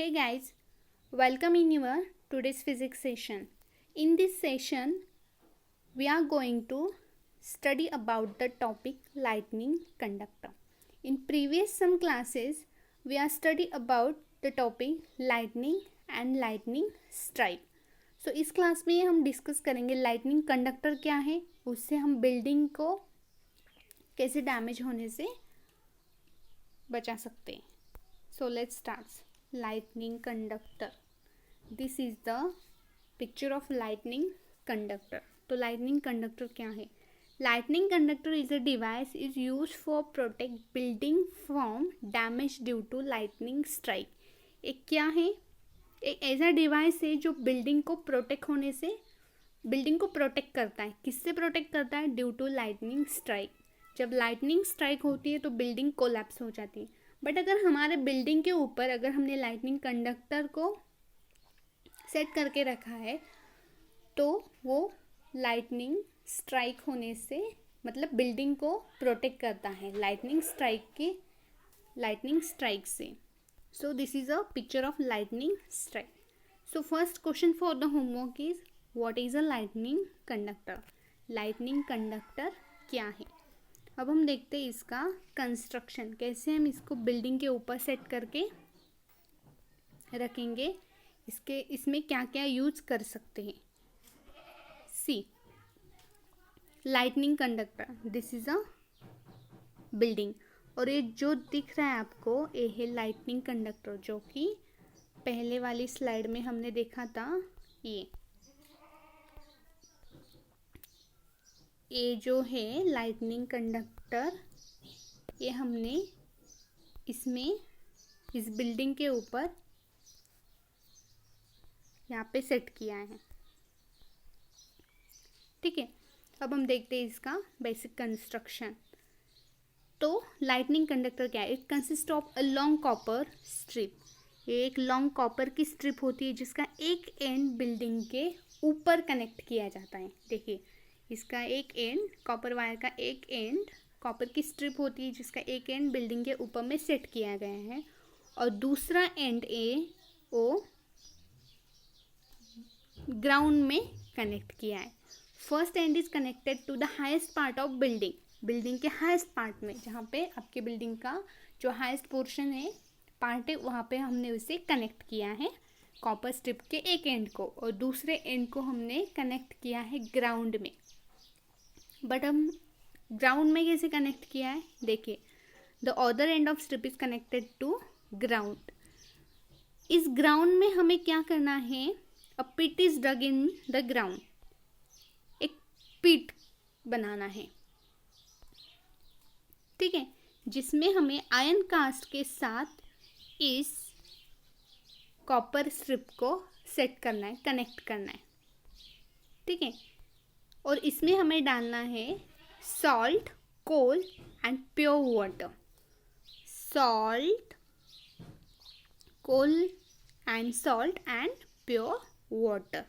Hey guys, welcome in your today's physics session. In this session, we are going to study about the topic lightning conductor. In previous some classes, we are study about the topic lightning and lightning strike. So इस class में हम discuss करेंगे lightning conductor क्या है, उससे हम building को कैसे डैमेज होने से बचा सकते हैं. So let's start. Lightning conductor. This is the picture of lightning conductor. तो lightning conductor क्या है? Lightning conductor is a device is used for protect building from damage due to lightning strike. एक क्या है? एक ऐसा डिवाइस है जो बिल्डिंग को प्रोटेक्ट होने से बिल्डिंग को प्रोटेक्ट करता है. किससे प्रोटेक्ट करता है? Due to lightning strike. जब लाइटनिंग स्ट्राइक होती है तो बिल्डिंग कोलैप्स हो जाती है. बट अगर हमारे बिल्डिंग के ऊपर अगर हमने लाइटनिंग कंडक्टर को सेट करके रखा है तो वो लाइटनिंग स्ट्राइक होने से मतलब बिल्डिंग को प्रोटेक्ट करता है लाइटनिंग स्ट्राइक से. So this is a picture of lightning strike. So first question for the homework is what is a lightning conductor. Lightning conductor क्या है? अब हम देखते हैं इसका कंस्ट्रक्शन, कैसे हम इसको बिल्डिंग के ऊपर सेट करके रखेंगे, इसमें क्या क्या यूज कर सकते हैं. See lightning conductor, this is a building और ये जो दिख रहा है आपको ये है लाइटनिंग कंडक्टर, जो कि पहले वाली स्लाइड में हमने देखा था. ये जो है लाइटनिंग कंडक्टर, ये हमने इसमें इस बिल्डिंग के ऊपर यहाँ पे सेट किया है. ठीक है, अब हम देखते हैं इसका बेसिक कंस्ट्रक्शन. तो लाइटनिंग कंडक्टर क्या है? It consist of a long copper strip. ये एक लॉन्ग कॉपर की स्ट्रिप होती है जिसका एक एंड बिल्डिंग के ऊपर कनेक्ट किया जाता है. देखिए इसका एक एंड, कॉपर वायर का एक एंड कॉपर की स्ट्रिप होती है जिसका एक एंड बिल्डिंग के ऊपर में सेट किया गया है और दूसरा एंड वो ग्राउंड में कनेक्ट किया है. First end is connected to the highest part of building. Building के हाईएस्ट पार्ट में, जहाँ पे आपके बिल्डिंग का जो हाईएस्ट पोर्शन है पार्ट है, वहाँ पे हमने उसे कनेक्ट किया है कॉपर स्ट्रिप के एक एंड को, और दूसरे एंड को हमने कनेक्ट किया है ग्राउंड में. बट हम ग्राउंड में कैसे कनेक्ट किया है? देखिए the other end of strip is connected to ground. इस ग्राउंड में हमें क्या करना है? A pit is dug in the ground. एक पिट बनाना है, ठीक है, जिसमें हमें आयरन कास्ट के साथ इस कॉपर स्ट्रिप को सेट करना है, कनेक्ट करना है. ठीक है, और इसमें हमें डालना है salt, coal and pure water. Salt, coal and salt and pure water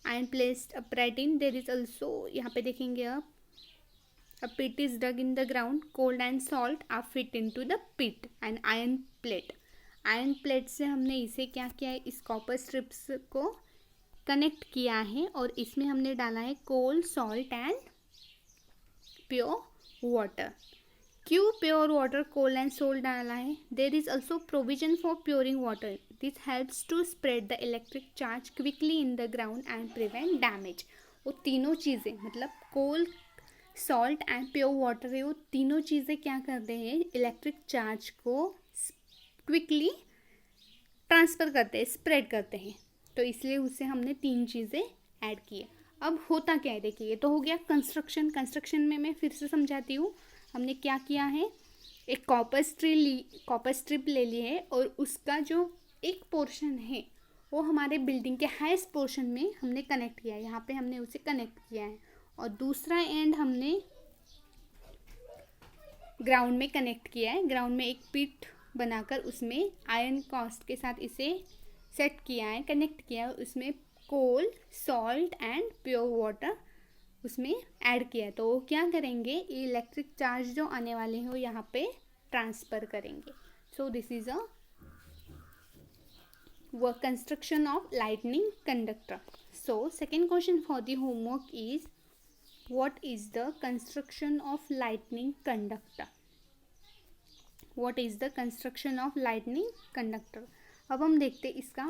and placed upright in. There is also, यहाँ पे देखेंगे आप, a pit is dug in the ground, coal and salt are fit into the pit and iron plate. Iron plate से हमने इसे क्या किया है? इस कॉपर स्ट्रिप्स को कनेक्ट किया है और इसमें हमने डाला है coal, salt and pure water. क्यों pure water, coal and salt डाला है? There is also provision for pouring water. This helps to spread the electric charge quickly in the ground and prevent damage. वो तीनों चीज़ें मतलब coal, salt and pure water है, वो तीनों चीज़ें क्या करते हैं? इलेक्ट्रिक चार्ज को क्विकली ट्रांसफ़र करते हैं, स्प्रेड करते हैं. तो इसलिए उससे हमने तीन चीज़ें ऐड की है. अब होता क्या है? देखिए ये तो हो गया कंस्ट्रक्शन में मैं फिर से समझाती हूँ. हमने क्या किया है? एक कॉपर स्ट्रिप ले ली है और उसका जो एक पोर्शन है वो हमारे बिल्डिंग के हाईएस्ट पोर्शन में हमने कनेक्ट किया है. यहाँ पे हमने उसे कनेक्ट किया है और दूसरा एंड हमने ग्राउंड में कनेक्ट किया है. ग्राउंड में एक पिट बनाकर उसमें आयरन कास्ट के साथ इसे सेट किया है, कनेक्ट किया है. उसमें कोल, सॉल्ट एंड प्योर वाटर उसमें ऐड किया है. तो वो क्या करेंगे? इलेक्ट्रिक चार्ज जो आने वाले हैं वो यहाँ पे ट्रांसफ़र करेंगे. So this is a construction of lightning conductor. So second question for the homework is, what is the construction of lightning conductor? What is the construction of lightning conductor? अब हम देखते हैं इसका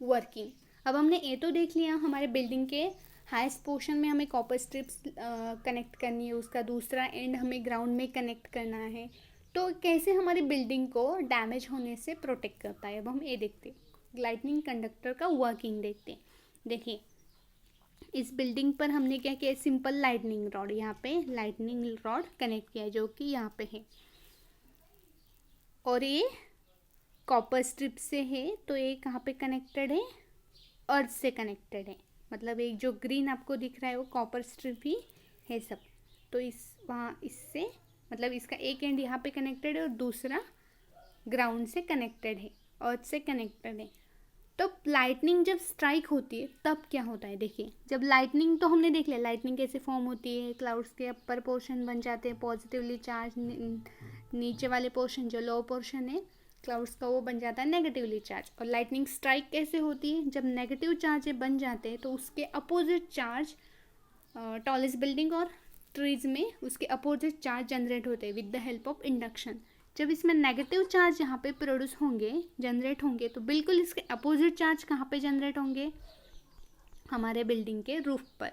वर्किंग. अब हमने ये तो देख लिया, हमारे बिल्डिंग के हाईएस्ट पोर्शन में हमें कॉपर स्ट्रिप्स कनेक्ट करनी है, उसका दूसरा एंड हमें ग्राउंड में कनेक्ट करना है. तो कैसे हमारी बिल्डिंग को डैमेज होने से प्रोटेक्ट करता है, अब हम ये देखते हैं. लाइटनिंग कंडक्टर का वर्किंग देखते हैं. देखिए इस बिल्डिंग पर हमने क्या किया, सिंपल लाइटनिंग रॉड, यहाँ पे लाइटनिंग रॉड कनेक्ट किया है जो कि यहाँ पे है, और ये कॉपर स्ट्रिप से है. तो ये कहाँ पे कनेक्टेड है, अर्थ से कनेक्टेड है. मतलब एक जो ग्रीन आपको दिख रहा है वो कॉपर स्ट्रिप ही है सब. तो इस वहाँ इससे मतलब इसका एक एंड यहाँ पे कनेक्टेड है और दूसरा ग्राउंड से कनेक्टेड है, अर्थ से कनेक्टेड है. तो लाइटनिंग जब स्ट्राइक होती है तब क्या होता है, देखिए जब लाइटनिंग, तो हमने देख लिया लाइटनिंग कैसे फॉर्म होती है. क्लाउड्स के अपर पोर्शन बन जाते हैं पॉजिटिवली चार्ज, नीचे वाले पोर्शन जो लो पोर्शन है क्लाउड्स का वो बन जाता है नेगेटिवली चार्ज. और लाइटनिंग स्ट्राइक कैसे होती है, जब नेगेटिव चार्ज बन जाते हैं तो उसके अपोजिट चार्ज टॉलेस्ट बिल्डिंग और ट्रीज में उसके अपोजिट चार्ज जनरेट होते हैं with the help of induction. जब इसमें नेगेटिव चार्ज यहाँ पे प्रोड्यूस होंगे, जनरेट होंगे, तो बिल्कुल इसके अपोजिट चार्ज कहाँ पे जनरेट होंगे, हमारे बिल्डिंग के रूफ पर.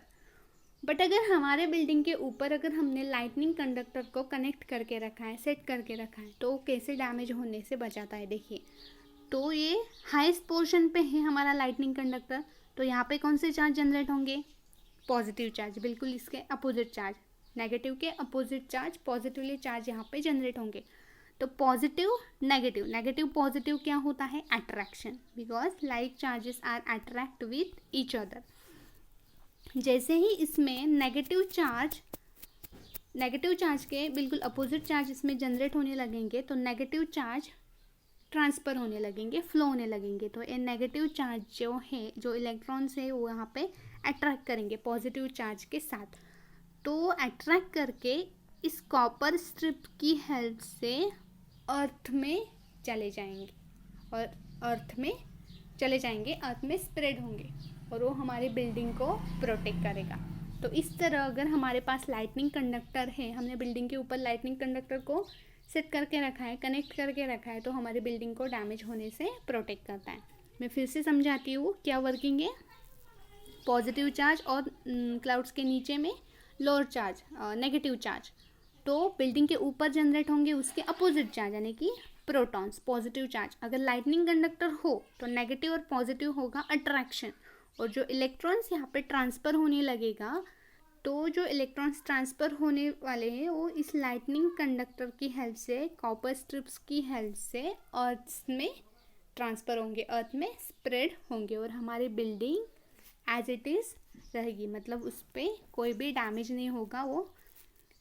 बट अगर हमारे बिल्डिंग के ऊपर अगर हमने लाइटनिंग कंडक्टर को कनेक्ट करके रखा है, सेट करके रखा है, तो कैसे डैमेज होने से बचाता है. देखिए तो ये हाईएस्ट पोर्शन पे है हमारा लाइटनिंग कंडक्टर. तो यहाँ पे कौन से चार्ज जनरेट होंगे, पॉजिटिव चार्ज, बिल्कुल इसके अपोजिट चार्ज, नेगेटिव के अपोजिट चार्ज पॉजिटिवली चार्ज यहाँ पे जनरेट होंगे. तो पॉजिटिव नेगेटिव, नेगेटिव पॉजिटिव क्या होता है, attraction, because like charges are attract with each other. जैसे ही इसमें नेगेटिव चार्ज के बिल्कुल अपोजिट चार्ज इसमें जनरेट होने लगेंगे, तो नेगेटिव चार्ज ट्रांसफ़र होने लगेंगे, फ्लो होने लगेंगे. तो ये नेगेटिव चार्ज जो है, जो इलेक्ट्रॉन्स है, वो यहाँ पे अट्रैक्ट करेंगे पॉजिटिव चार्ज के साथ. तो अट्रैक्ट करके इस कॉपर स्ट्रिप की हेल्प से अर्थ में चले जाएंगे, और अर्थ में स्प्रेड होंगे, और वो हमारी बिल्डिंग को प्रोटेक्ट करेगा. तो इस तरह अगर हमारे पास लाइटनिंग कंडक्टर है, हमने बिल्डिंग के ऊपर लाइटनिंग कंडक्टर को सेट करके रखा है, कनेक्ट करके रखा है, तो हमारी बिल्डिंग को डैमेज होने से प्रोटेक्ट करता है. मैं फिर से समझाती हूँ क्या वर्किंग है. पॉजिटिव चार्ज और क्लाउड्स के नीचे में लोअर चार्ज, नेगेटिव चार्ज, तो बिल्डिंग के ऊपर जनरेट होंगे उसके अपोजिट चार्ज यानी कि प्रोटॉन्स, पॉजिटिव चार्ज. अगर लाइटनिंग कंडक्टर हो तो नेगेटिव और पॉजिटिव होगा अट्रैक्शन, और जो इलेक्ट्रॉन्स यहाँ पे ट्रांसफ़र होने लगेगा, तो जो इलेक्ट्रॉन्स ट्रांसफ़र होने वाले हैं वो इस लाइटनिंग कंडक्टर की हेल्प से, कॉपर स्ट्रिप्स की हेल्प से अर्थ में ट्रांसफ़र होंगे, अर्थ में स्प्रेड होंगे, और हमारी बिल्डिंग एज इट इज़ रहेगी. मतलब उस पर कोई भी डैमेज नहीं होगा. वो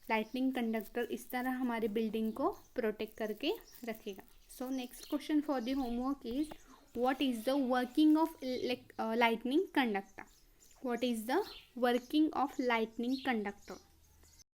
लाइटनिंग कंडक्टर इस तरह हमारी बिल्डिंग को प्रोटेक्ट करके रखेगा. So next question for the homework is, what is the working of lightning conductor? What is the working of lightning conductor?